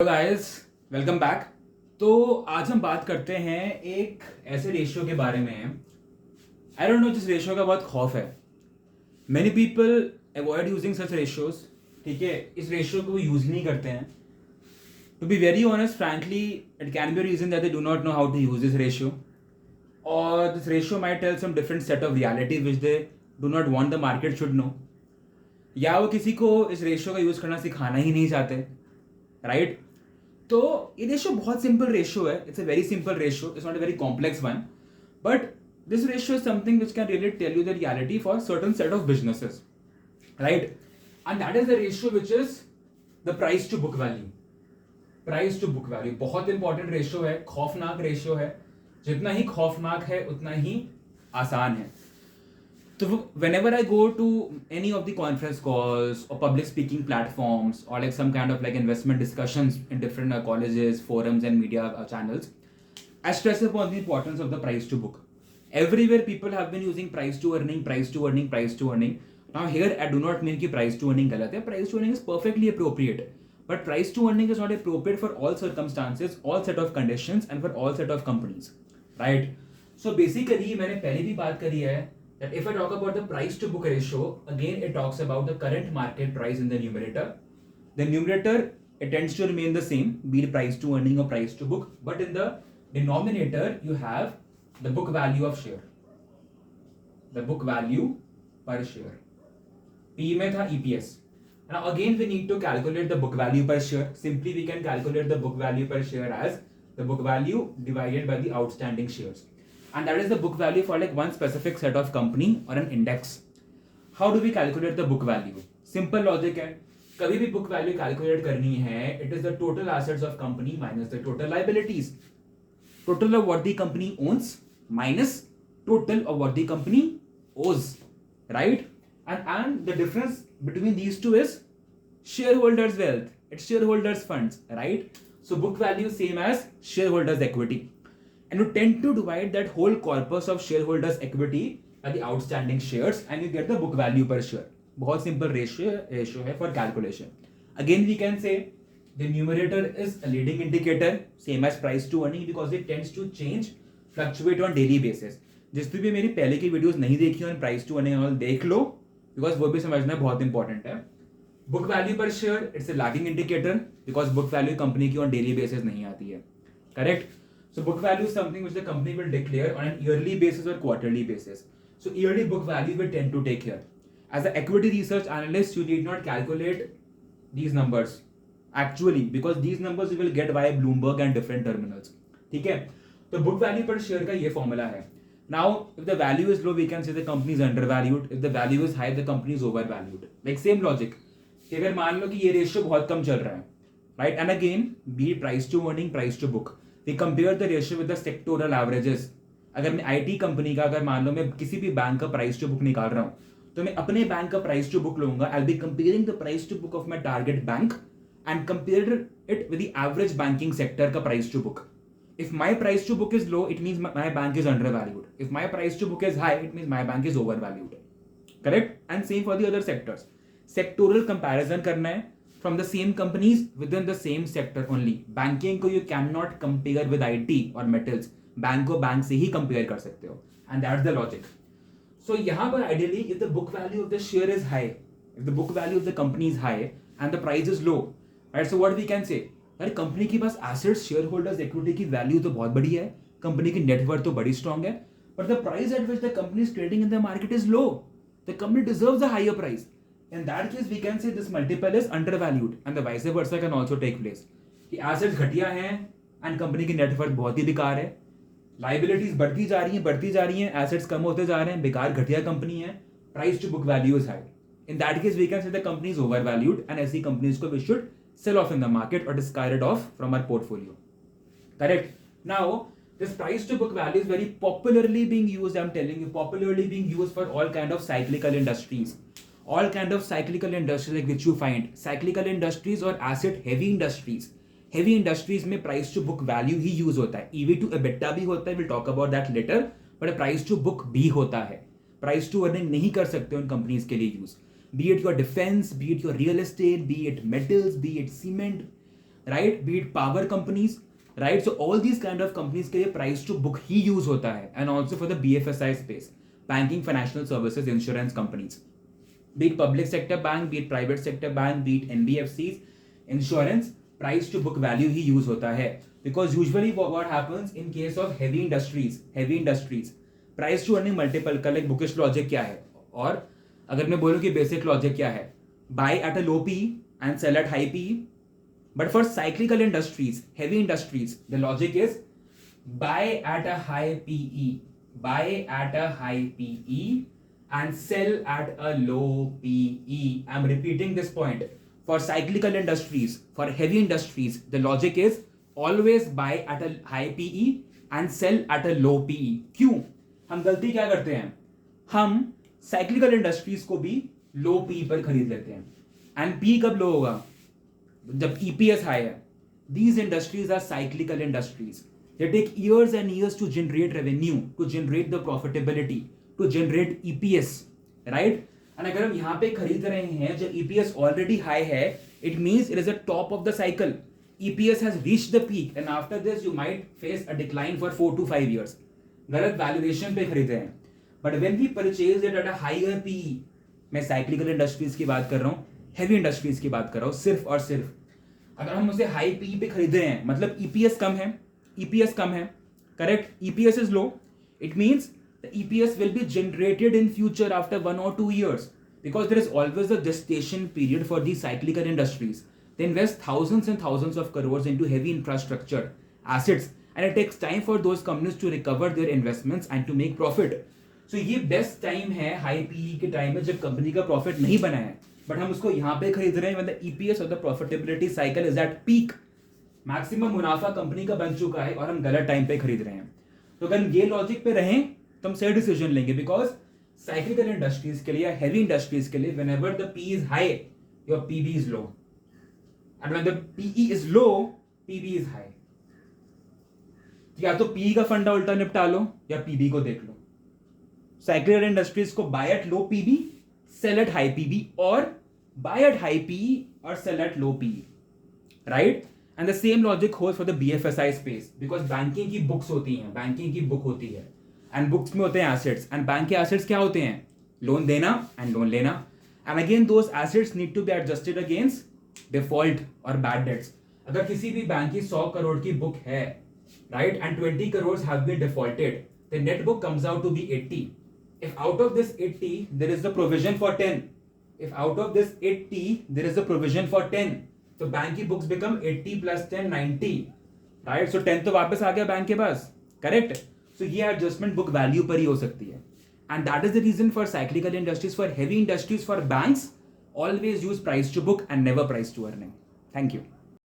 Hello guys, welcome back. तो आज हम बात करते हैं एक ऐसे रेशियो के बारे में। आई डोंट नो, जिस रेशियो का बहुत खौफ है। Many people avoid using such ratios. ठीक है, इस रेशियो को यूज नहीं करते हैं। To be very honest, frankly, it can be reason that they do not know how to use this ratio, और this ratio might tell some different set of reality which they do not want the market should know, या वो किसी को इस ratio का use करना सिखाना ही नहीं चाहते। राइट? तो ये रेशियो बहुत सिंपल रेशियो है। It's a very simple ratio, it's not a very complex one, but this ratio is something which can really tell you the reality for certain set of businesses, right? And that is the ratio which is the price to book value. Price to book value बहुत important ratio है, खौफनाक ratio है। जितना ही खौफनाक है उतना ही आसान है। So whenever I go to any of the conference calls or public speaking platforms or like some kind of like investment discussions in different colleges, forums and media channels, I stress upon the importance of the price to book. Everywhere people have been using price to earning, price to earning, price to earning. Now here I do not mean कि price to earning गलत है. Price to earning is perfectly appropriate. But price to earning is not appropriate for all circumstances, all set of conditions and for all set of companies. Right? So basically मैंने पहले भी बात करी है that if I talk about the price to book ratio, again it talks about the current market price in the numerator. The numerator, it tends to remain the same, be it price to earning or price to book, but in the denominator you have the book value of share, the book value per share. P में था EPS. Now again we need to calculate the book value per share. Simply we can calculate the book value per share as the book value divided by the outstanding shares. And that is the book value for like one specific set of company or an index. How do we calculate the book value? Simple logic है. कभी भी book value calculate करनी है, it is the total assets of company minus the total liabilities. Total of what the company owns minus total of what the company owes. Right? And the difference between these two is shareholders' wealth. It's shareholders' funds. Right? So book value same as shareholders' equity. And you tend to divide that whole corpus of shareholders equity by the outstanding shares and you get the book value per share. बहुत simple ratio है for calculation. Again we can say the numerator is a leading indicator, same as price to earning, because it tends to change, fluctuate on daily basis. जिसने भी मेरी पहले की videos नहीं देखी हो प्राइस टू अर्निंग ऑल देख लो, because वो भी समझना बहुत इंपॉर्टेंट है. बुक वैल्यू पर share, it's a lagging indicator, because book value company की ऑन डेली बेसिस नहीं आती है. Correct? So book value is something which the company will declare on an yearly basis or quarterly basis. So yearly book value will tend to take here. As an equity research analyst, you need not calculate these numbers actually, because these numbers you will get via Bloomberg and different terminals. ठीक है? तो book value per share का ये formula है. Now, if the value is low, we can say the company is undervalued. If the value is high, the company is overvalued. Like same logic. कि अगर मान लो कि ये रेशियो बहुत कम चल रहा है, right? And again, be price to earning, price to book. We compare the ratio with the sectoral averages. अगर मैं आईटी कंपनी का, अगर मान लो मैं किसी भी बैंक का प्राइस टू बुक निकाल रहा हूं, तो मैं अपने बैंक का प्राइस टू बुक लूंगा. I will be comparing the price to book of my target bank and compare it with the average banking sector का price to book. If my price to book is low, it means my bank is undervalued. If my price to book is high, it means my bank is overvalued. Correct? And same for the other sectors. Sectoral comparison करना है from the same companies within the same sector only. Banking को you cannot compare with IT or metals. Bank को bank से ही compare कर सकते हो. And that's the logic. So यहाँ पर ideally, if the book value of the share is high, if the book value of the company is high and the price is low, right? So what we can say? अरे company के पास assets, shareholders equity की value तो बहुत बड़ी है, company की net worth तो बड़ी स्ट्रांग है, but the price at which the company is trading in the market is low. The company deserves a higher price. In that case, we can say this multiple is undervalued, and the vice versa can also take place. कि assets घटिया हैं and company की net worth बहुत ही बेकार है, liabilities बढ़ती जा रही हैं, assets कम होते जा रहे हैं, बेकार घटिया कंपनी है, price to book value is high. In that case, we can say the company is overvalued, and ऐसी companies को we should sell off in the market or discard it off from our portfolio. Correct? Now, this price to book value is very popularly being used, I'm telling you, popularly being used for all kind of cyclical industries. All kind of cyclical industries like which you find. Cyclical industries और asset heavy industries. Heavy industries में price to book value he use होता है. EV to EBITDA भी होता है, we'll talk about that later. But price to book भी होता है. Price to earning नहीं कर सकते उन companies के लिए use. Be it your defense, be it your real estate, be it metals, be it cement, right, beat power companies, right. So all these kind of companies के लिए price to book ही use होता है. And also for the BFSI space, banking, financial services, insurance companies, be it public sector bank, be it private sector bank, be it NBFCs, insurance, price to book value he use होता है. Because usually what happens in case of heavy industries, price to earning multiple का like bookish logic क्या है, और अगर मैं बोलूँ कि basic logic क्या है, buy at a low PE and sell at high PE. But for cyclical industries, heavy industries, the logic is buy at a high PE and sell at a low PE. I'm repeating this point. For cyclical industries, for heavy industries, the logic is always buy at a high PE and sell at a low PE. क्यों? हम गलती क्या करते हैं? हम cyclical industries को भी low PE पर खरीद लेते हैं. And PE कब low होगा? जब EPS high है. These industries are cyclical industries. They take years and years to generate revenue, to generate the profitability, to generate EPS, right? And अगर हम यहाँ पे खरीद रहे हैं जब EPS already high है, it means it is a top of the cycle. EPS has reached the peak and after this you might face a decline for 4 to 5 years. गलत valuation पे खरीद रहे हैं. But when we purchase it at a higher PE, मैं cyclical industries की बात कर रहा हूँ, heavy industries की बात कर रहा हूँ, सिर्फ और सिर्फ. अगर हम उसे high PE पे खरीद रहे हैं, मतलब EPS कम है, correct? EPS is low. It means the EPS will be generated in future after 1 or 2 years, because there is always a gestation period for these cyclical industries. They invest thousands and thousands of crores into heavy infrastructure assets, and it takes time for those companies to recover their investments and to make profit. So ये best time है high PE के time में जब company का profit नहीं बना है, but हम उसको यहाँ पे खरीद रहे हैं when the EPS or the profitability cycle is at peak. Maximum मुनाफा कंपनी का बन चुका है और हम गलत टाइम पे खरीद रहे हैं. तो अगर ये लॉजिक पे रहें तो हम सही डिसीजन लेंगे, बिकॉज साइक्लिकल इंडस्ट्रीज के लिए या हेवी इंडस्ट्रीज के लिए whenever the PE is high, your PB is low, and when the PE is low, PB is high. या तो PE का फंडा उल्टा निपटा लो या PB को देख लो. साइक्लिकल इंडस्ट्रीज को buy at low PB, sell at high PB, और buy at high PE और sell at low PE, right? And the same logic holds for the BFSI space, because banking की books होती हैं, banking की book होती है, and books में होते हैं एसेट्स, एंड बैंक के एसेट्स क्या होते हैं? लोन देना एंड लोन लेना. And again those assets need to be adjusted against default और बैड डेट्स. अगर किसी भी बैंक की 100 करोड़ की बुक है, right, and 20 crore have been defaulted, the net book comes out to be 80. If out of this 80 there is the provision for 10, if out of this 80 there is the provision for 10, तो bank की books become 80 + 10 90, right? सो 10 तो वापस आ गया bank के पास, correct? सो ये adjustment book value पर ही हो सकती है. And that is the reason for cyclical industries, for heavy industries, for banks, always use price to book and never price to earning. Thank you.